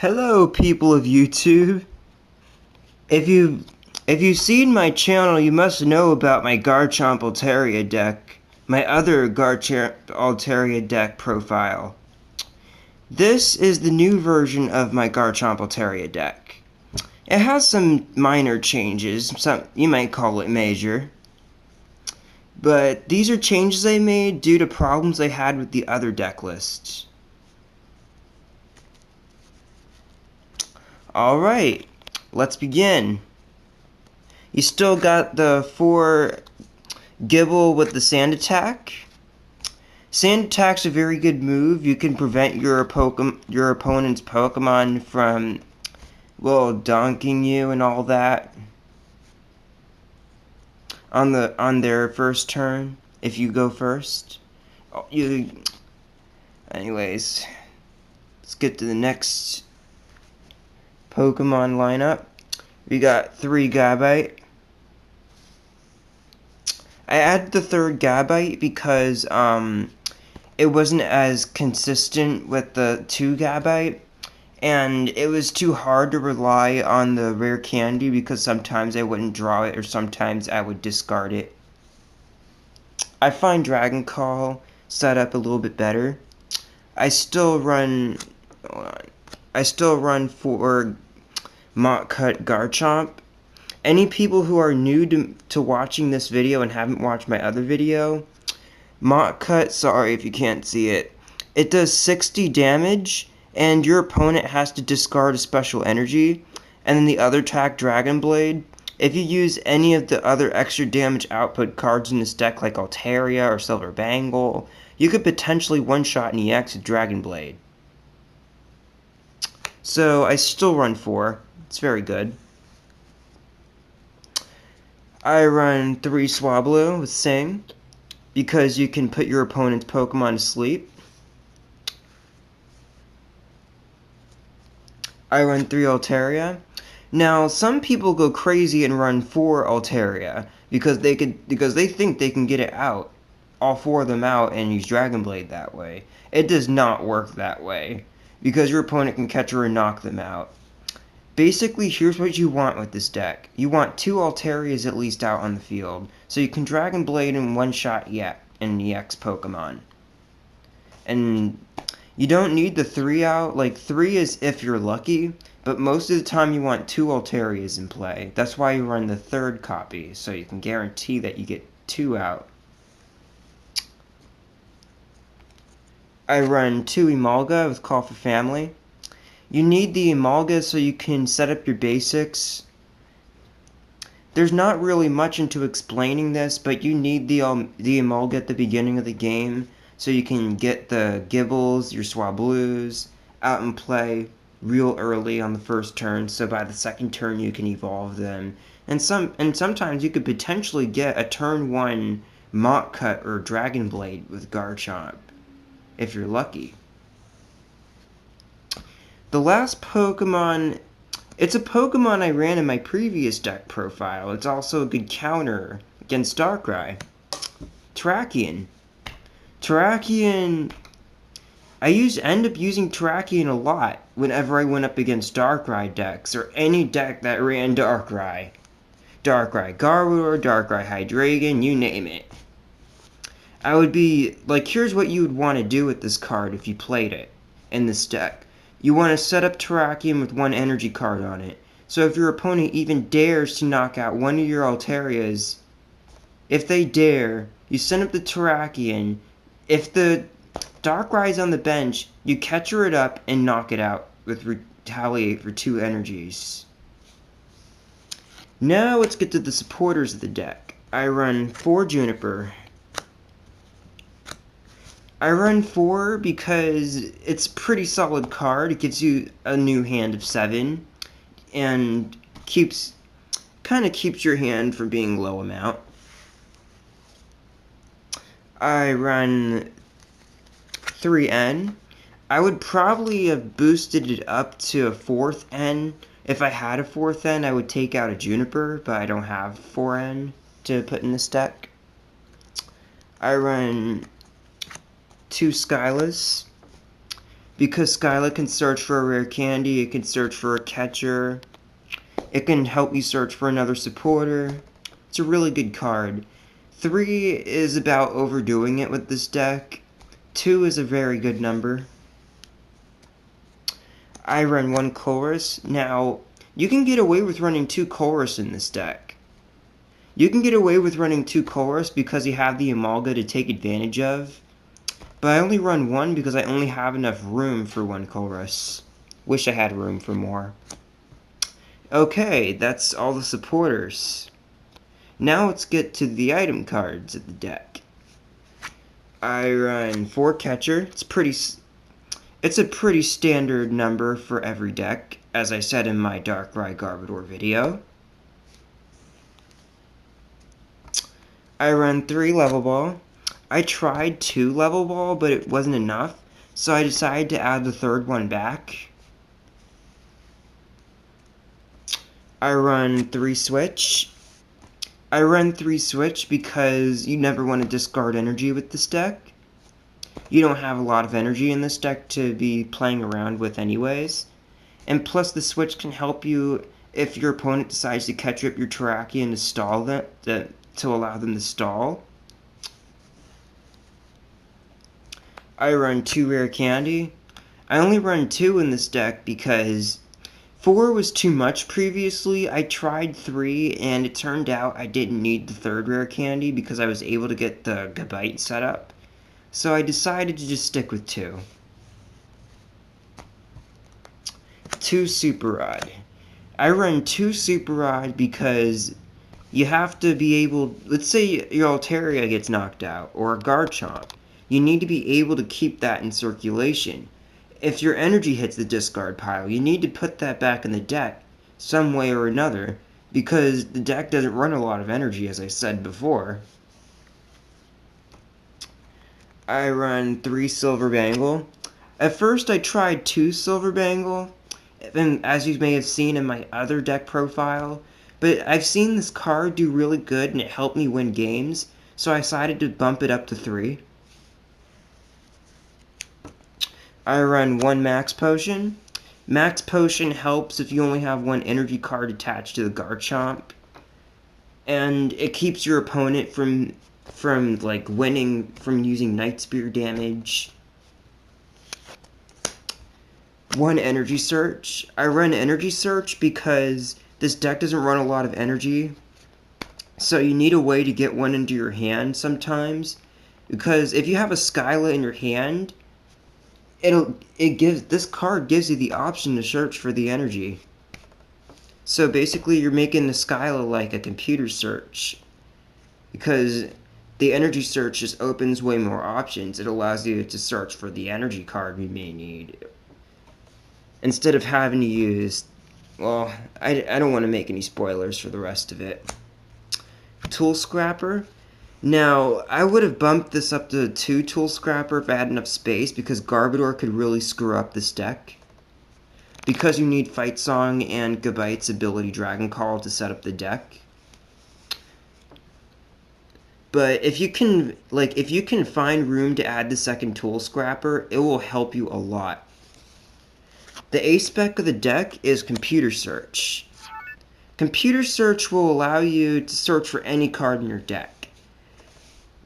Hello, people of YouTube. If you've seen my channel, you must know about my Garchomp Altaria deck, my other Garchomp Altaria deck profile. This is the new version of my Garchomp Altaria deck. It has some minor changes, some you might call it major. But these are changes I made due to problems I had with the other deck lists. Alright, let's begin. You still got the 4 Gibble with the Sand Attack. Sand Attack's a very good move. You can prevent your opponent's Pokemon from, well, donking you and all that on their first turn if you go first. Anyways, let's get to the next Pokemon lineup. We got 3 Gabite. I added the 3rd Gabite because it wasn't as consistent with the 2 Gabite, and it was too hard to rely on the rare candy because sometimes I wouldn't draw it or sometimes I would discard it. I find Dragon Call set up a little bit better. I still run 4 Mach Cut Garchomp. Any people who are new to watching this video and haven't watched my other video, Mach Cut, sorry if you can't see it, it does 60 damage, and your opponent has to discard a special energy, and then the other attack, Dragon Blade. If you use any of the other extra damage output cards in this deck, like Altaria or Silver Bangle, you could potentially one-shot an EX with Dragon Blade. So I still run 4. It's very good. I run 3 Swablu with Sing, because you can put your opponent's Pokemon to sleep. I run 3 Altaria. Now, some people go crazy and run 4 Altaria because they think they can get it out, all 4 of them out, and use Dragon Blade that way. It does not work that way, because your opponent can catch her and knock them out. Basically, here's what you want with this deck. You want 2 Altarias at least out on the field, so you can Dragon Blade and one-shot an EX Pokemon. And you don't need the 3 out. Like, 3 is if you're lucky, but most of the time you want 2 Altarias in play. That's why you run the 3rd copy, so you can guarantee that you get 2 out. I run 2 Emolga with Call for Family. You need the Emolga so you can set up your basics. There's not really much into explaining this, but you need the Emolga at the beginning of the game so you can get the Gibbles, your Swablus, out and play real early on the first turn, so by the second turn you can evolve them. And sometimes you could potentially get a turn 1 Mach Cut or Dragon Blade with Garchomp, if you're lucky. The last Pokemon, it's a Pokemon I ran in my previous deck profile. It's also a good counter against Darkrai. Terrakion. I end up using Terrakion a lot whenever I went up against Darkrai decks, or any deck that ran Darkrai. Darkrai Gardevoir, Darkrai Hydreigon, you name it. I would be, like, here's what you would want to do with this card if you played it in this deck. You want to set up Terrakion with 1 energy card on it. So if your opponent even dares to knock out one of your Altarias, if they dare, you send up the Terrakion. If the Darkrai's on the bench, you catcher it up and knock it out with Retaliate for 2 energies. Now let's get to the supporters of the deck. I run 4 Juniper. I run 4 because it's a pretty solid card. It gives you a new hand of 7 and kind of keeps your hand from being low amount. I run 3 N. I would probably have boosted it up to a 4th N. If I had a 4th N, I would take out a Juniper, but I don't have 4 N to put in this deck. I run 2 Skylas because Skyla can search for a rare candy, it can search for a catcher, it can help you search for another supporter. It's a really good card. 3 is about overdoing it with this deck. 2 is a very good number. I run 1 Chorus. Now, you can get away with running 2 Chorus in this deck. You can get away with running 2 Chorus because you have the Amalga to take advantage of. But I only run 1 because I only have enough room for 1 Chorus. Wish I had room for more. Okay, that's all the supporters. Now let's get to the item cards of the deck. I run 4 Catcher. It's a pretty standard number for every deck, as I said in my Darkrai Garbodor video. I run 3 Level Ball. I tried 2 Level Ball, but it wasn't enough, so I decided to add the 3rd one back. I run 3 Switch. I run 3 Switch because you never want to discard energy with this deck. You don't have a lot of energy in this deck to be playing around with anyways. And plus the Switch can help you if your opponent decides to catch up your Terrakion to stall them, to allow them to stall. I run 2 Rare Candy. I only run 2 in this deck because 4 was too much previously. I tried 3 and it turned out I didn't need the 3rd Rare Candy because I was able to get the Gabite set up. So I decided to just stick with 2. 2 Super Rod. I run 2 Super Rod because you have to be able, let's say your Altaria gets knocked out, or a Garchomp. You need to be able to keep that in circulation. If your energy hits the discard pile, you need to put that back in the deck some way or another, because the deck doesn't run a lot of energy, as I said before. I run 3 Silver Bangle. At first I tried 2 Silver Bangle, and as you may have seen in my other deck profile, but I've seen this card do really good and it helped me win games, so I decided to bump it up to 3. I run 1 Max Potion. Max Potion helps if you only have 1 energy card attached to the Garchomp, and it keeps your opponent from like winning from using Night Spear damage. 1 Energy Search. I run Energy Search because this deck doesn't run a lot of energy, so you need a way to get 1 into your hand sometimes, because if you have a Skyla in your hand, this card gives you the option to search for the energy. So basically you're making the Skyla like a computer search, because the energy search just opens way more options. It allows you to search for the energy card you may need, instead of having to use, well, I don't want to make any spoilers for the rest of it. Tool Scrapper. Now, I would have bumped this up to 2 Tool Scrapper if I had enough space, because Garbodor could really screw up this deck. Because you need Fight Song and Gabite's ability Dragon Call to set up the deck. But if you can find room to add the 2nd Tool Scrapper, it will help you a lot. The A-spec of the deck is Computer Search. Computer Search will allow you to search for any card in your deck.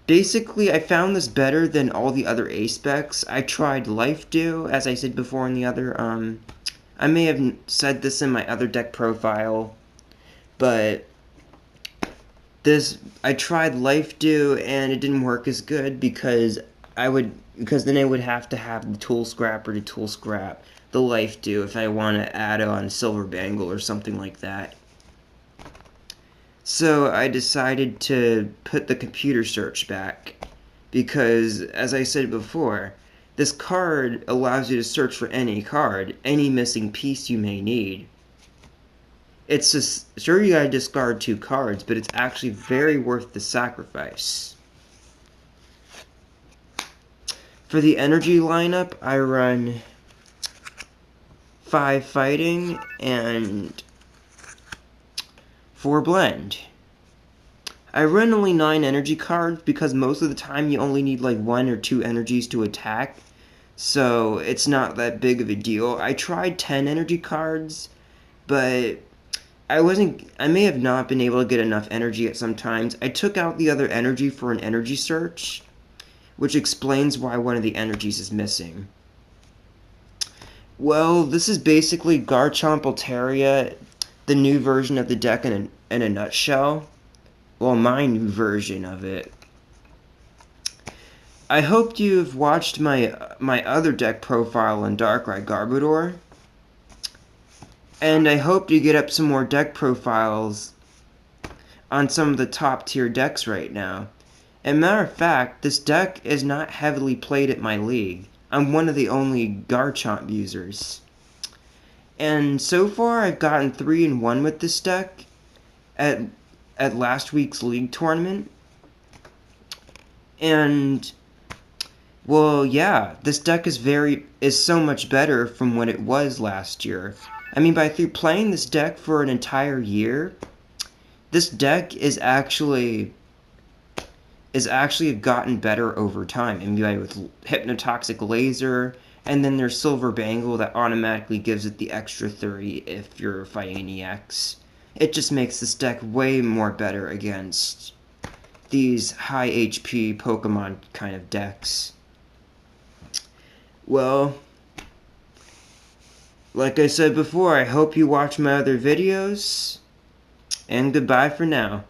Basically, I found this better than all the other A-specs. I tried Life Dew, as I said before in the other, I may have said this in my other deck profile, but I tried Life Dew and it didn't work as good because then I would have to have the Tool Scrapper to Tool Scrap the Life Dew if I want to add on Silver Bangle or something like that. So I decided to put the Computer Search back, because, as I said before, this card allows you to search for any card, any missing piece you may need. It's just, sure, you gotta discard 2 cards, but it's actually very worth the sacrifice. For the energy lineup, I run 5 Fighting and 4 Blend. I run only 9 energy cards because most of the time you only need like 1 or 2 energies to attack. so it's not that big of a deal. I tried 10 energy cards, but I may have not been able to get enough energy at some times. I took out the other energy for an energy search, which explains why one of the energies is missing. Well, this is basically Garchomp Altaria, the new version of the deck in a nutshell. Well, my new version of it. I hope you've watched my other deck profile on Darkrai Garbodor, and I hope you get up some more deck profiles on some of the top tier decks right now. As a matter of fact, this deck is not heavily played at my league. I'm one of the only Garchomp users. And so far I've gotten 3-1 with this deck at last week's league tournament. And well, yeah, this deck is so much better from what it was last year. I mean, through playing this deck for an entire year, this deck is actually gotten better over time. I mean, with Hypnotoxic Laser, and then there's Silver Bangle that automatically gives it the extra 30 if you're fighting an EX. It just makes this deck way more better against these high HP Pokemon kind of decks. Well, like I said before, I hope you watch my other videos, and goodbye for now.